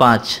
5।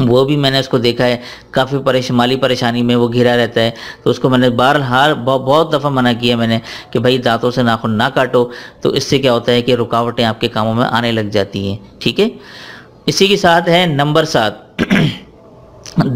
وہ بھی میں نے اس کو دیکھا ہے کافی مالی پریشانی میں وہ گھرا رہتا ہے، تو اس کو میں نے بہرحال بہت دفعہ منع کیا میں نے کہ بھائی دانتوں سے ناخن نہ کاٹو، تو اس سے کیا ہوتا ہے کہ رکاوٹیں آپ کے کاموں میں آنے لگ جاتی ہیں، ٹھیک ہے۔ اسی کے ساتھ ہے نمبر 7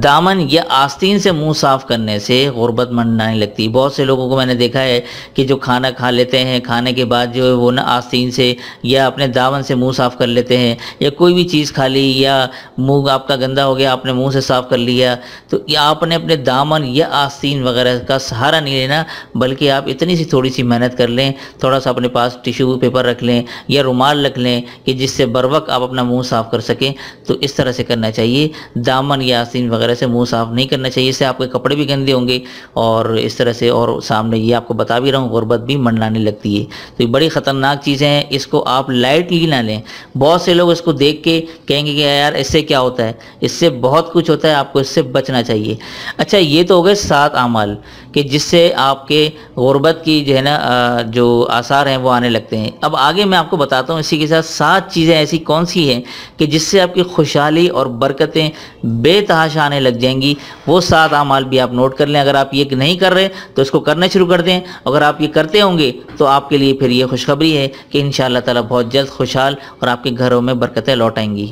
دامن یا آستین سے منہ صاف کرنے سے غربت منڈانے لگتی ہے۔ بہت سے لوگوں کو میں نے دیکھا ہے کہ جو کھانا کھا لیتے ہیں، کھانے کے بعد جو ہے وہ نا آستین سے یا اپنے دامن سے منہ صاف کر لیتے ہیں، یا کوئی بھی چیز کھا لی یا منہ آپ کا گندا ہو گیا، آپ نے منہ سے صاف کر لیا، تو یا آپ نے اپنے دامن یا آستین وغیرہ کا سہارا نہیں لینا، بلکہ آپ اتنی سی تھوڑی سی محنت کر لیں، تھوڑا سا اپنے پاس ٹیشو پیپر رکھ لیں یا رومال رکھ لیں کہ جس سے بر وقت آپ اپنا منہ صاف کر سکیں، تو اس طرح سے کرنا چاہیے۔ دامن یا آستین وغیرہ سے منہ صاف نہیں کرنا چاہیے، اس سے آپ کے کپڑے بھی گندے ہوں گے، اور اس طرح سے اور سامنے یہ آپ کو بتا بھی رہا ہوں غربت بھی منڈلانے لگتی ہے۔ تو یہ بڑی خطرناک چیزیں ہیں، اس کو آپ لائٹلی نہ لیں۔ بہت سے لوگ اس کو دیکھ کے کہیں گے کہ یار اس سے کیا ہوتا ہے، اس سے بہت کچھ ہوتا ہے، آپ کو اس سے بچنا چاہیے۔ اچھا، یہ تو ہو گئے 7 اعمال کہ جس سے آپ کے غربت کی جو ہے نا جو آثار ہیں وہ آنے لگتے ہیں۔ اب آگے میں آپ کو بتاتا ہوں اسی کے ساتھ 7 چیزیں ایسی کون سی ہیں کہ جس سے آپ کی خوشحالی اور برکتیں بے تحاشا آنے لگ جائیں گی۔ وہ 7 اعمال بھی آپ نوٹ کر لیں، اگر آپ یہ نہیں کر رہے تو اس کو کرنا شروع کر دیں، اگر آپ یہ کرتے ہوں گے تو آپ کے لیے پھر یہ خوشخبری ہے کہ انشاءاللہ تعالی بہت جلد خوشحال اور آپ کے گھروں میں برکتیں لوٹ آئیں گی۔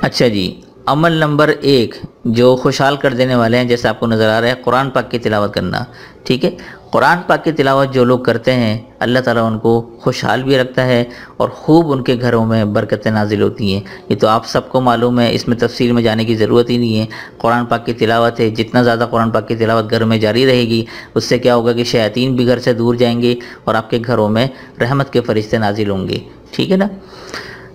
اچھا جی، عمل نمبر 1 جو خوشحال کر دینے والے ہیں، جیسے آپ کو نظر آ رہا ہے، قرآن پاک کی تلاوت کرنا، ٹھیک ہے۔ قرآن پاک کی تلاوت جو لوگ کرتے ہیں اللہ تعالیٰ ان کو خوشحال بھی رکھتا ہے اور خوب ان کے گھروں میں برکتیں نازل ہوتی ہیں۔ یہ تو آپ سب کو معلوم ہے، اس میں تفصیل میں جانے کی ضرورت ہی نہیں ہے۔ قرآن پاک کی تلاوت ہے، جتنا زیادہ قرآن پاک کی تلاوت گھر میں جاری رہے گی، اس سے کیا ہوگا کہ شیاطین بھی گھر سے دور جائیں گے اور آپ کے گھروں میں رحمت کے فرشتے نازل ہوں گے، ٹھیک ہے نا۔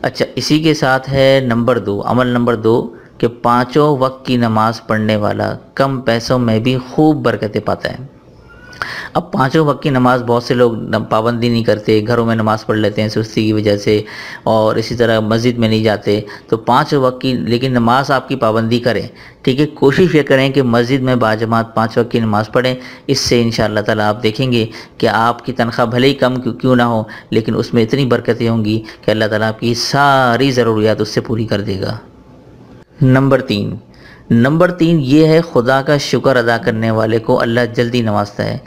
اچھا، اسی کے ساتھ ہے نمبر 2، عمل نمبر 2 کہ 5 وقت کی نماز پڑھنے والا کم پیسوں میں بھی خوب برکتیں پاتا ہے۔ اب 5 وقت کی نماز بہت سے لوگ پابندی نہیں کرتے، گھروں میں نماز پڑھ لیتے ہیں سستی کی وجہ سے، اور اسی طرح مسجد میں نہیں جاتے۔ تو 5 وقت کی لیکن نماز آپ کی پابندی کریں، ٹھیک ہے۔ کوشش یہ کریں کہ مسجد میں باجماعت 5 وقت کی نماز پڑھیں، اس سے انشاءاللہ تعالیٰ آپ دیکھیں گے کہ آپ کی تنخواہ بھلے ہی کم کیوں نہ ہو، لیکن اس میں اتنی برکتیں ہوں گی کہ اللہ تعالیٰ آپ کی ساری ضروریات اس سے پوری کر دے گا۔ نمبر 3 یہ ہے خدا کا شکر ادا کرنے والے کو اللہ جلدی نوازتا ہے۔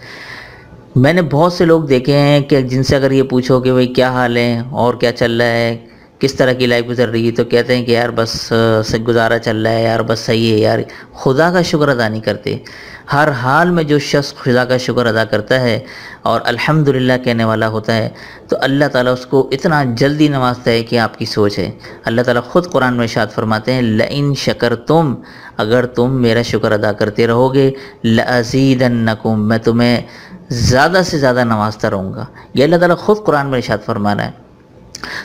میں نے بہت سے لوگ دیکھے ہیں کہ جن سے اگر یہ پوچھو کہ بھئی کیا حال ہے اور کیا چل رہا ہے، کس طرح کی لائف گزر رہی ہے، تو کہتے ہیں کہ یار بس گزارا چل رہا ہے یار، بس صحیح ہے یار۔ خدا کا شکر ادا نہیں کرتے۔ ہر حال میں جو شخص خدا کا شکر ادا کرتا ہے اور الحمدللہ کہنے والا ہوتا ہے، تو اللہ تعالیٰ اس کو اتنا جلدی نوازتا ہے کہ آپ کی سوچ ہے۔ اللہ تعالیٰ خود قرآن میں ارشاد فرماتے ہیں لئن شکرتم، اگر تم میرا شکر ادا کرتے رہو گے، لازیدنکم، میں تمہیں زیادہ سے زیادہ نوازتا رہوں گا۔ یہ اللہ تعالیٰ خود قرآن میں ارشاد فرمانا ہے۔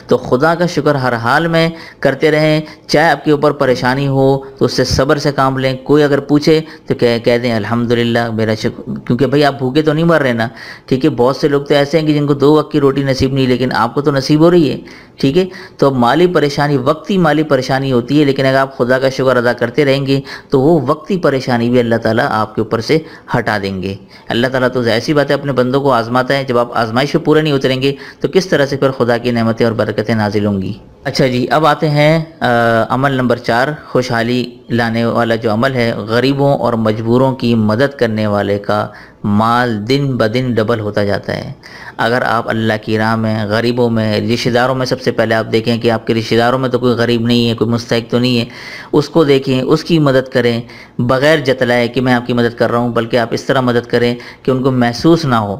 تو خدا کا شکر ہر حال میں کرتے رہیں، چاہے آپ کے اوپر پریشانی ہو تو اس سے صبر سے کام لیں۔ کوئی اگر پوچھے تو کہہ دیں الحمدللہ میرا شکر، کیونکہ بھئی آپ بھوکے تو نہیں مر رہے نا، ٹھیک ہے۔ بہت سے لوگ تو ایسے ہیں کہ جن کو 2 وقت کی روٹی نصیب نہیں، لیکن آپ کو تو نصیب ہو رہی ہے، ٹھیک ہے۔ تو مالی پریشانی وقتی مالی پریشانی ہوتی ہے، لیکن اگر آپ خدا کا شکر ادا کرتے رہیں گے تو وہ وقتی پریشانی بھی اللہ تعالیٰ آپ کے اوپر سے ہٹا دیں گے۔ اللہ تعالیٰ تو ظاہر سی بات ہے اپنے بندوں کو آزماتا ہے، جب آپ آزمائش پہ پورے نہیں اتریں گے تو کس طرح سے پھر خدا کی نعمتیں اور برکتیں نازل ہوں گی۔ اچھا جی، اب آتے ہیں عمل نمبر 4، خوشحالی لانے والا جو عمل ہے، غریبوں اور مجبوروں کی مدد کرنے والے کا مال دن بدن ڈبل ہوتا جاتا ہے۔ اگر آپ اللہ کی راہ میں، غریبوں میں، رشتہ داروں میں، سب سے پہلے آپ دیکھیں کہ آپ کے رشتہ داروں میں تو کوئی غریب نہیں ہے، کوئی مستحق تو نہیں ہے، اس کو دیکھیں، اس کی مدد کریں، بغیر جتلائے کہ میں آپ کی مدد کر رہا ہوں، بلکہ آپ اس طرح مدد کریں کہ ان کو محسوس نہ ہو،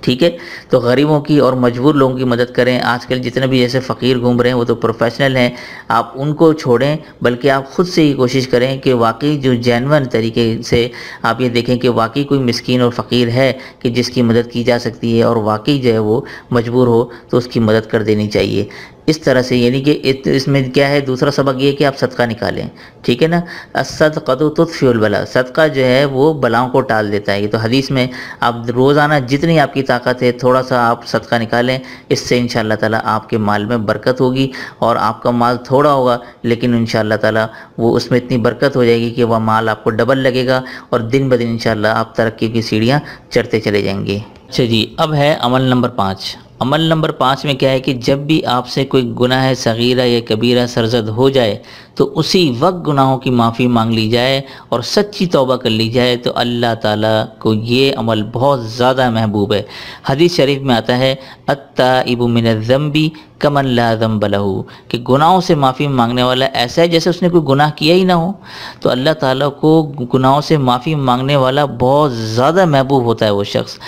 ٹھیک ہے۔ تو غریبوں کی اور مجبور لوگوں کی مدد کریں۔ آج کل جتنے بھی ایسے فقیر گھوم رہے ہیں وہ تو پروفیشنل ہیں، آپ ان کو چھوڑیں، بلکہ آپ خود سے ہی کوشش کریں کہ واقعی جو جینون طریقے سے آپ یہ دیکھیں کہ واقعی کوئی مسکین اور فقیر ہے کہ جس کی مدد کی جا سکتی ہے، اور واقعی جو ہے وہ مجبور ہو تو اس کی مدد کر دینی چاہیے۔ اس طرح سے، یعنی کہ اس میں کیا ہے، دوسرا سبق یہ کہ آپ صدقہ نکالیں، ٹھیک ہے نا۔ الصدقۃ تطفئ البلاء، صدقہ جو ہے وہ بلاؤں کو ٹال دیتا ہے۔ یہ تو حدیث میں آپ روزانہ جتنی آپ کی طاقت ہے تھوڑا سا آپ صدقہ نکالیں، اس سے انشاءاللہ تعالیٰ آپ کے مال میں برکت ہوگی، اور آپ کا مال تھوڑا ہوگا لیکن انشاءاللہ تعالیٰ وہ اس میں اتنی برکت ہو جائے گی کہ وہ مال آپ کو ڈبل لگے گا، اور دن بدن انشاءاللہ آپ ترقی کی سیڑھیاں چڑھتے چلے جائیں گے۔ اچھا جی، اب ہے عمل نمبر 5، عمل نمبر 5 میں کیا ہے کہ جب بھی آپ سے کوئی گناہ صغیرہ یا کبیرہ سرزد ہو جائے تو اسی وقت گناہوں کی معافی مانگ لی جائے اور سچی توبہ کر لی جائے تو اللہ تعالیٰ کو یہ عمل بہت زیادہ محبوب ہے۔ حدیث شریف میں آتا ہے التائب من الذنب کمن لا ذنب لہ، کہ گناہوں سے معافی مانگنے والا ایسا ہے جیسے اس نے کوئی گناہ کیا ہی نہ ہو۔ تو اللہ تعالیٰ کو گناہوں سے معافی مانگنے والا بہت زیادہ محبوب ہوتا ہے وہ شخص۔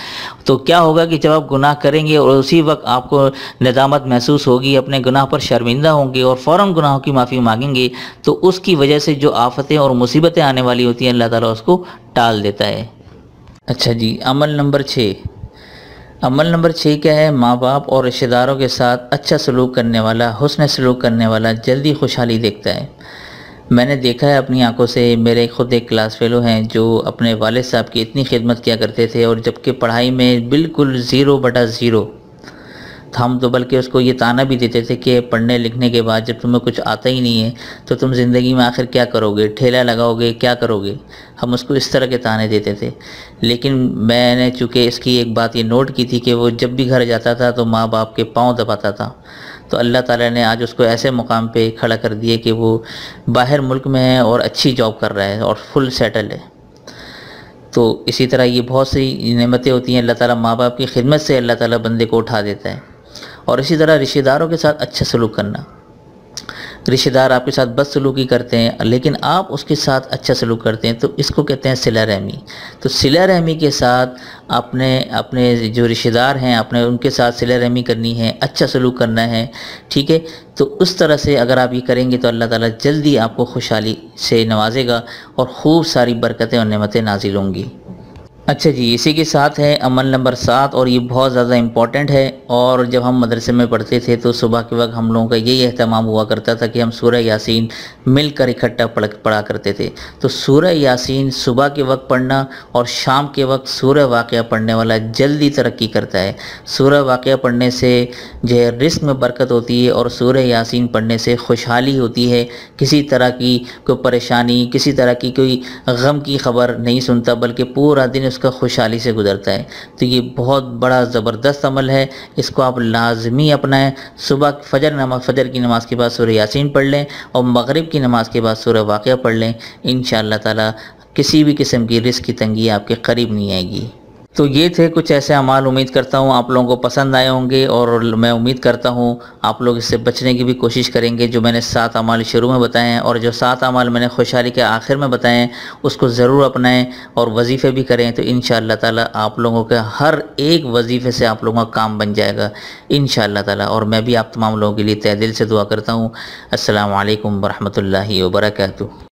تو کیا ہوگا کہ جب آپ گناہ کریں گے اور اسی وقت آپ کو ندامت محسوس ہوگی، اپنے گناہ پر شرمندہ ہوں گے اور فوراً گناہوں کی معافی مانگیں گے، تو اس کی وجہ سے جو آفتیں اور مصیبتیں آنے والی ہوتی ہیں اللہ تعالیٰ اس کو ٹال دیتا ہے۔ اچھا جی، عمل نمبر 6۔ عمل نمبر 6 کیا ہے؟ ماں باپ اور رشتہ داروں کے ساتھ اچھا سلوک کرنے والا، حسن سلوک کرنے والا جلدی خوشحالی دیکھتا ہے۔ میں نے دیکھا ہے اپنی آنکھوں سے، میرے خود ایک کلاس فیلو ہیں جو اپنے والد صاحب کی اتنی خدمت کیا کرتے تھے، اور جبکہ پڑھائی میں بالکل 0/0، ہم تو بلکہ اس کو یہ طعنہ بھی دیتے تھے کہ پڑھنے لکھنے کے بعد جب تمہیں کچھ آتا ہی نہیں ہے تو تم زندگی میں آخر کیا کرو گے، ٹھیلا لگاؤ گے، کیا کرو گے؟ ہم اس کو اس طرح کے طعنے دیتے تھے۔ لیکن میں نے چونکہ اس کی ایک بات یہ نوٹ کی تھی کہ وہ جب بھی گھر جاتا تھا تو ماں باپ کے پاؤں دباتا تھا، تو اللہ تعالیٰ نے آج اس کو ایسے مقام پہ کھڑا کر دیے کہ وہ باہر ملک میں ہے اور اچھی جاب کر رہا ہے اور فل سیٹل ہے۔ تو اسی طرح یہ بہت سی نعمتیں ہوتی ہیں، اللہ تعالیٰ ماں باپ کی خدمت سے اللہ تعالیٰ بندے کو اٹھا دیتا ہے۔ اور اسی طرح رشتہ داروں کے ساتھ اچھا سلوک کرنا۔ رشتہ دار آپ کے ساتھ بد سلوکی کرتے ہیں لیکن آپ اس کے ساتھ اچھا سلوک کرتے ہیں تو اس کو کہتے ہیں صلہ رحمی۔ تو صلہ رحمی کے ساتھ اپنے جو رشتہ دار ہیں ان کے ساتھ صلہ رحمی کرنی ہے، اچھا سلوک کرنا ہے، ٹھیک ہے؟ تو اس طرح سے اگر آپ یہ کریں گے تو اللہ تعالیٰ جلدی آپ کو خوشحالی سے نوازے گا اور خوب ساری برکتیں اور نعمتیں نازل ہوں گی۔ اچھا جی، اسی کے ساتھ ہے عمل نمبر 7، اور یہ بہت زیادہ امپورٹنٹ ہے۔ اور جب ہم مدرسے میں پڑھتے تھے تو صبح کے وقت ہم لوگوں کا یہی اہتمام ہوا کرتا تھا کہ ہم سورہ یاسین مل کر اکٹھا پڑھا کرتے تھے۔ تو سورہ یاسین صبح کے وقت پڑھنا اور شام کے وقت سورہ واقعہ پڑھنے والا جلدی ترقی کرتا ہے۔ سورہ واقعہ پڑھنے سے جو ہے رزق میں برکت ہوتی ہے، اور سورہ یاسین پڑھنے سے خوشحالی ہوتی ہے، کسی طرح کی کوئی پریشانی، کسی طرح کی کوئی غم کی خبر نہیں سنتا، بلکہ پورا دن اس کا خوشحالی سے گزرتا ہے۔ تو یہ بہت بڑا زبردست عمل ہے، اس کو آپ لازمی اپنائیں۔ صبح فجر کی نماز کے بعد سورہ یاسین پڑھ لیں اور مغرب کی نماز کے بعد سورہ واقعہ پڑھ لیں، انشاءاللہ تعالی کسی بھی قسم کی رزق کی تنگی آپ کے قریب نہیں آئے گی۔ تو یہ تھے کچھ ایسے اعمال، امید کرتا ہوں آپ لوگوں کو پسند آئے ہوں گے، اور میں امید کرتا ہوں آپ لوگ اس سے بچنے کی بھی کوشش کریں گے۔ جو میں نے 7 اعمال شروع میں بتائے ہیں اور جو 7 اعمال میں نے خوشحالی کے آخر میں بتائے ہیں اس کو ضرور اپنائیں اور وظیفے بھی کریں، تو انشاءاللہ تعالی آپ لوگوں کے ہر ایک وظیفے سے آپ لوگوں کا کام بن جائے گا انشاءاللہ تعالی۔ اور میں بھی آپ تمام لوگوں کے لیے تہ دل سے دعا کرتا ہوں۔ السلام علیکم ورحمۃ اللہ وبرکاتہ۔